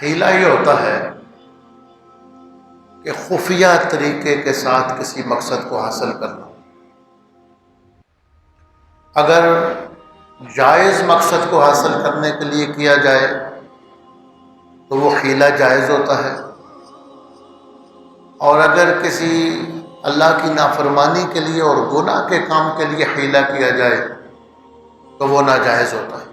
حیلہ یہ ہوتا ہے کہ خفیہ طریقے کے ساتھ کسی مقصد کو حاصل کرنا۔ اگر جائز مقصد کو حاصل کرنے کے لیے کیا جائے تو وہ حیلہ جائز ہوتا ہے، اور اگر کسی اللہ کی نافرمانی کے لیے اور گناہ کے کام کے لیے حیلہ کیا جائے تو وہ ناجائز ہوتا ہے۔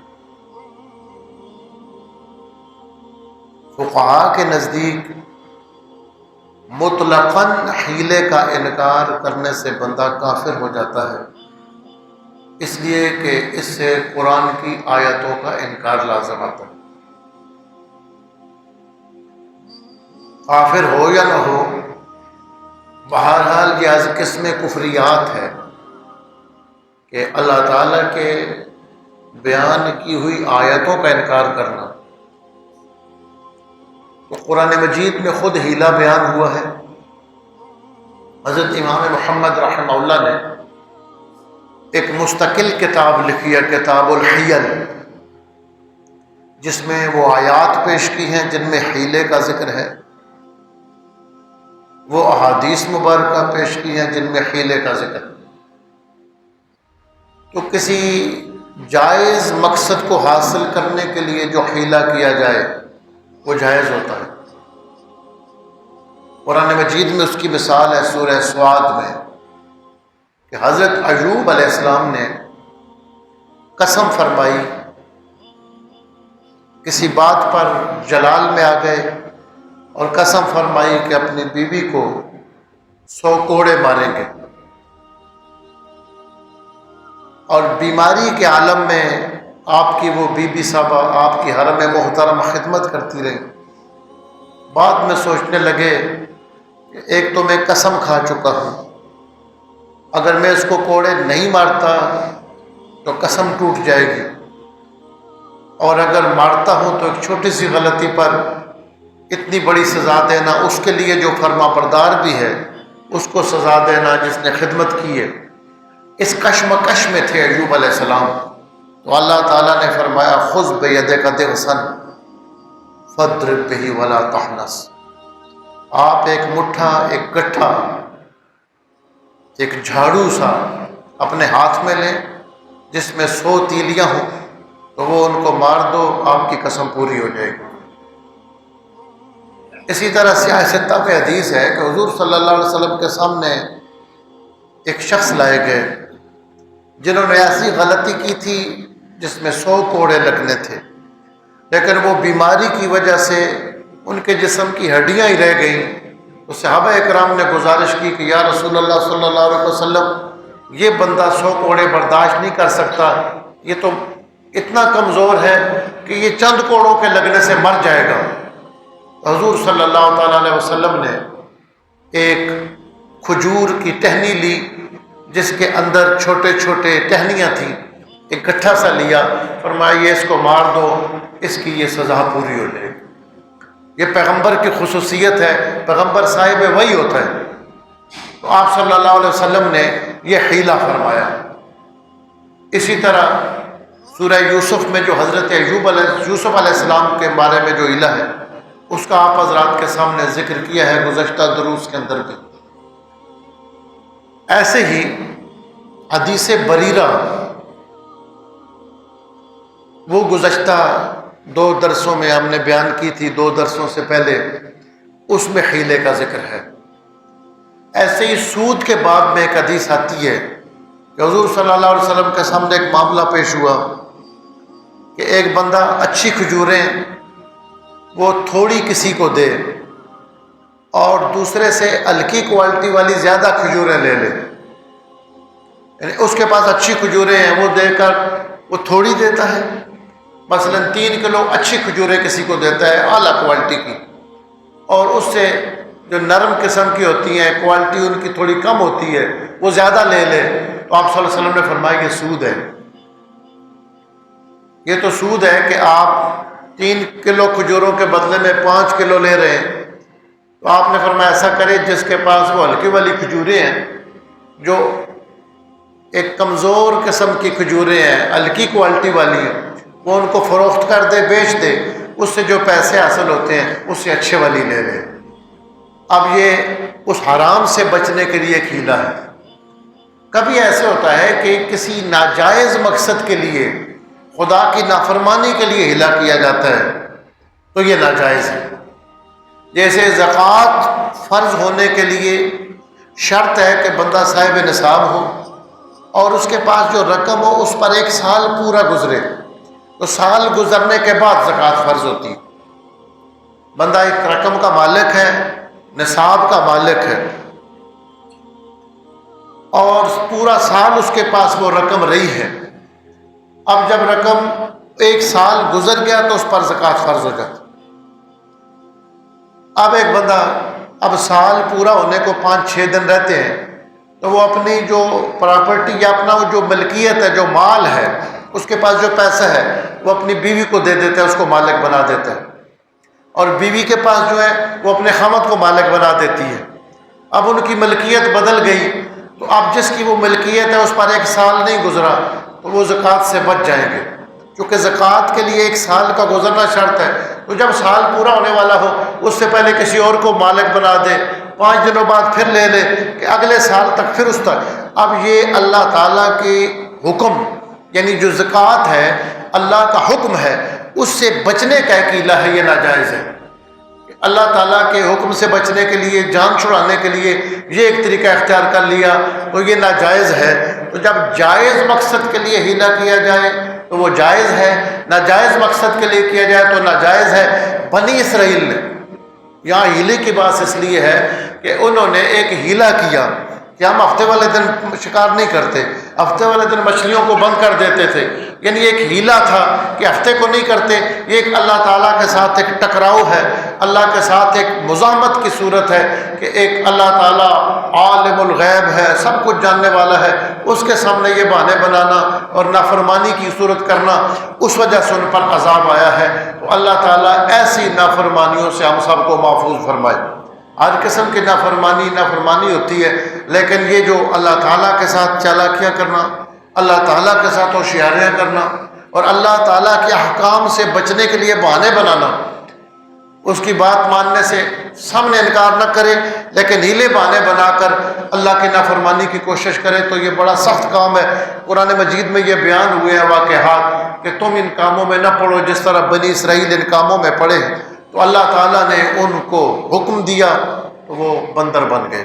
فقہاء کے نزدیک مطلقاً حیلے کا انکار کرنے سے بندہ کافر ہو جاتا ہے، اس لیے کہ اس سے قرآن کی آیتوں کا انکار لازم آتا ہے۔ کافر ہو یا نہ ہو، بہرحال یہ قسم کفریات ہے کہ اللہ تعالیٰ کے بیان کی ہوئی آیتوں کا انکار کرنا۔ تو قرآن مجید میں خود حیلہ بیان ہوا ہے۔ حضرت امام محمد رحمہ اللہ نے ایک مستقل کتاب لکھی ہے، کتاب الحیل، جس میں وہ آیات پیش کی ہیں جن میں حیلے کا ذکر ہے، وہ احادیث مبارکہ پیش کی ہیں جن میں حیلے کا ذکر ہے۔ تو کسی جائز مقصد کو حاصل کرنے کے لیے جو حیلہ کیا جائے وہ جائز ہوتا ہے۔ قرآن مجید میں اس کی مثال ہے سورہ سواد میں کہ حضرت ایوب علیہ السلام نے قسم فرمائی، کسی بات پر جلال میں آ گئے اور قسم فرمائی کہ اپنی بیوی کو 100 کوڑے ماریں گے، اور بیماری کے عالم میں آپ کی وہ بی صاحبہ آپ کی حرم محترم خدمت کرتی رہی۔ بعد میں سوچنے لگے کہ ایک تو میں قسم کھا چکا ہوں، اگر میں اس کو کوڑے نہیں مارتا تو قسم ٹوٹ جائے گی، اور اگر مارتا ہوں تو ایک چھوٹی سی غلطی پر اتنی بڑی سزا دینا، اس کے لیے جو فرما بردار بھی ہے اس کو سزا دینا جس نے خدمت کی ہے۔ اس کشمکش میں تھے ایوب علیہ السلام، تو اللہ تعالیٰ نے فرمایا خذ بیدک ضغثا فاضرب بہ ولا تحنث، آپ ایک مٹھا، ایک گٹھا، ایک جھاڑو سا اپنے ہاتھ میں لیں جس میں 100 تیلیاں ہوں، تو وہ ان کو مار دو، آپ کی قسم پوری ہو جائے گی۔ اسی طرح سیاہ ستہ پہ حدیث ہے کہ حضور صلی اللہ علیہ وسلم کے سامنے ایک شخص لائے گئے جنہوں نے ایسی غلطی کی تھی جس میں 100 کوڑے لگنے تھے، لیکن وہ بیماری کی وجہ سے ان کے جسم کی ہڈیاں ہی رہ گئیں۔ تو صحابہ اکرام نے گزارش کی کہ یا رسول اللہ صلی اللہ علیہ وسلم، یہ بندہ 100 کوڑے برداشت نہیں کر سکتا، یہ تو اتنا کمزور ہے کہ یہ چند کوڑوں کے لگنے سے مر جائے گا۔ حضور صلی اللہ تعالیٰ علیہ وسلم نے ایک کھجور کی ٹہنی لی جس کے اندر چھوٹے چھوٹے ٹہنیاں تھیں، ایک گٹھا سا لیا، فرمایا یہ اس کو مار دو، اس کی یہ سزا پوری ہو جائے گی۔ یہ پیغمبر کی خصوصیت ہے، پیغمبر صاحب وحی ہوتا ہے۔ تو آپ صلی اللہ علیہ وسلم نے یہ حیلہ فرمایا۔ اسی طرح سورہ یوسف میں جو حضرت یوسف علیہ السلام کے بارے میں جو حیلہ ہے اس کا آپ حضرات کے سامنے ذکر کیا ہے گزشتہ دروس کے اندر بھی۔ ایسے ہی حدیث بریرہ، وہ گزشتہ 2 درسوں میں ہم نے بیان کی تھی، 2 درسوں سے پہلے، اس میں حیلے کا ذکر ہے۔ ایسے ہی سود کے باب میں ایک حدیث آتی ہے کہ حضور صلی اللہ علیہ وسلم کے سامنے ایک معاملہ پیش ہوا کہ ایک بندہ اچھی کھجوریں وہ تھوڑی کسی کو دے اور دوسرے سے ہلکی کوالٹی والی زیادہ کھجوریں لے لے، یعنی اس کے پاس اچھی کھجوریں ہیں وہ دے کر وہ تھوڑی دیتا ہے، مثلا 3 کلو اچھی کھجوریں کسی کو دیتا ہے اعلیٰ کوالٹی کی، اور اس سے جو نرم قسم کی ہوتی ہیں کوالٹی ان کی تھوڑی کم ہوتی ہے وہ زیادہ لے لے۔ تو آپ صلی اللہ علیہ وسلم نے فرمایا یہ سود ہے، یہ تو سود ہے کہ آپ 3 کلو کھجوروں کے بدلے میں 5 کلو لے رہے ہیں۔ تو آپ نے فرمایا ایسا کرے جس کے پاس وہ ہلکی والی کھجوریں ہیں، جو ایک کمزور قسم کی کھجوریں ہیں، ہلکی کوالٹی والی ہیں، وہ ان کو فروخت کر دے، بیچ دے، اس سے جو پیسے حاصل ہوتے ہیں اس سے اچھے والی لے لے۔ اب یہ اس حرام سے بچنے کے لیے ایک ہیلا ہے۔ کبھی ایسے ہوتا ہے کہ کسی ناجائز مقصد کے لیے، خدا کی نافرمانی کے لیے ہیلا کیا جاتا ہے تو یہ ناجائز ہے۔ جیسے زکوٰۃ فرض ہونے کے لیے شرط ہے کہ بندہ صاحب نصاب ہو اور اس کے پاس جو رقم ہو اس پر 1 سال پورا گزرے، تو سال گزرنے کے بعد زکوٰۃ فرض ہوتی ہے۔ بندہ ایک رقم کا مالک ہے، نصاب کا مالک ہے، اور پورا سال اس کے پاس وہ رقم رہی ہے۔ اب جب رقم 1 سال گزر گیا تو اس پر زکوٰۃ فرض ہو جاتی۔ اب ایک بندہ اب سال پورا ہونے کو 5-6 دن رہتے ہیں تو وہ اپنی جو پراپرٹی یا اپنا جو ملکیت ہے، جو مال ہے، اس کے پاس جو پیسہ ہے وہ اپنی بیوی کو دے دیتا ہے، اس کو مالک بنا دیتا ہے، اور بیوی کے پاس جو ہے وہ اپنے خامد کو مالک بنا دیتی ہے۔ اب ان کی ملکیت بدل گئی تو اب جس کی وہ ملکیت ہے اس پر 1 سال نہیں گزرا تو وہ زکوٰۃ سے بچ جائیں گے، کیونکہ زکوٰۃ کے لیے 1 سال کا گزرنا شرط ہے۔ تو جب سال پورا ہونے والا ہو اس سے پہلے کسی اور کو مالک بنا دے، 5 دنوں بعد پھر لے لے کہ اگلے سال تک پھر اس تک۔ اب یہ اللہ تعالیٰ کے حکم، یعنی جو زکوٰۃ ہے اللہ کا حکم ہے، اس سے بچنے کا ایک ہیلا ہے، یہ ناجائز ہے۔ اللہ تعالیٰ کے حکم سے بچنے کے لیے، جان چھڑانے کے لیے یہ ایک طریقہ اختیار کر لیا تو یہ ناجائز ہے۔ تو جب جائز مقصد کے لیے ہیلا کیا جائے تو وہ جائز ہے، ناجائز مقصد کے لیے کیا جائے تو ناجائز ہے۔ بنی اسرائیل نے، یہاں ہیلے کی بات اس لیے ہے کہ انہوں نے ایک ہیلا کیا کہ ہم ہفتے والے دن شکار نہیں کرتے، ہفتے والے دن مچھلیوں کو بند کر دیتے تھے، یعنی ایک ہیلا تھا کہ ہفتے کو نہیں کرتے۔ یہ ایک اللہ تعالیٰ کے ساتھ ایک ٹکراؤ ہے، اللہ کے ساتھ ایک مزاحمت کی صورت ہے کہ ایک اللہ تعالیٰ عالم الغیب ہے، سب کچھ جاننے والا ہے، اس کے سامنے یہ بہانے بنانا اور نافرمانی کی صورت کرنا، اس وجہ سے ان پر عذاب آیا ہے۔ تو اللہ تعالیٰ ایسی نافرمانیوں سے ہم سب کو محفوظ فرمائے۔ ہر قسم کی نافرمانی ہوتی ہے، لیکن یہ جو اللہ تعالیٰ کے ساتھ چالاکیاں کرنا، اللہ تعالیٰ کے ساتھ ہوشیاریاں کرنا اور اللہ تعالیٰ کے احکام سے بچنے کے لیے بہانے بنانا، اس کی بات ماننے سے سامنے انکار نہ کرے لیکن ہیلے بہانے بنا کر اللہ کی نافرمانی کی کوشش کرے تو یہ بڑا سخت کام ہے۔ قرآن مجید میں یہ بیان ہوئے ہیں واقعات کہ تم ان کاموں میں نہ پڑو جس طرح بنی اسرائیل ان کاموں میں پڑے، تو اللہ تعالیٰ نے ان کو حکم دیا تو وہ بندر بن گئے۔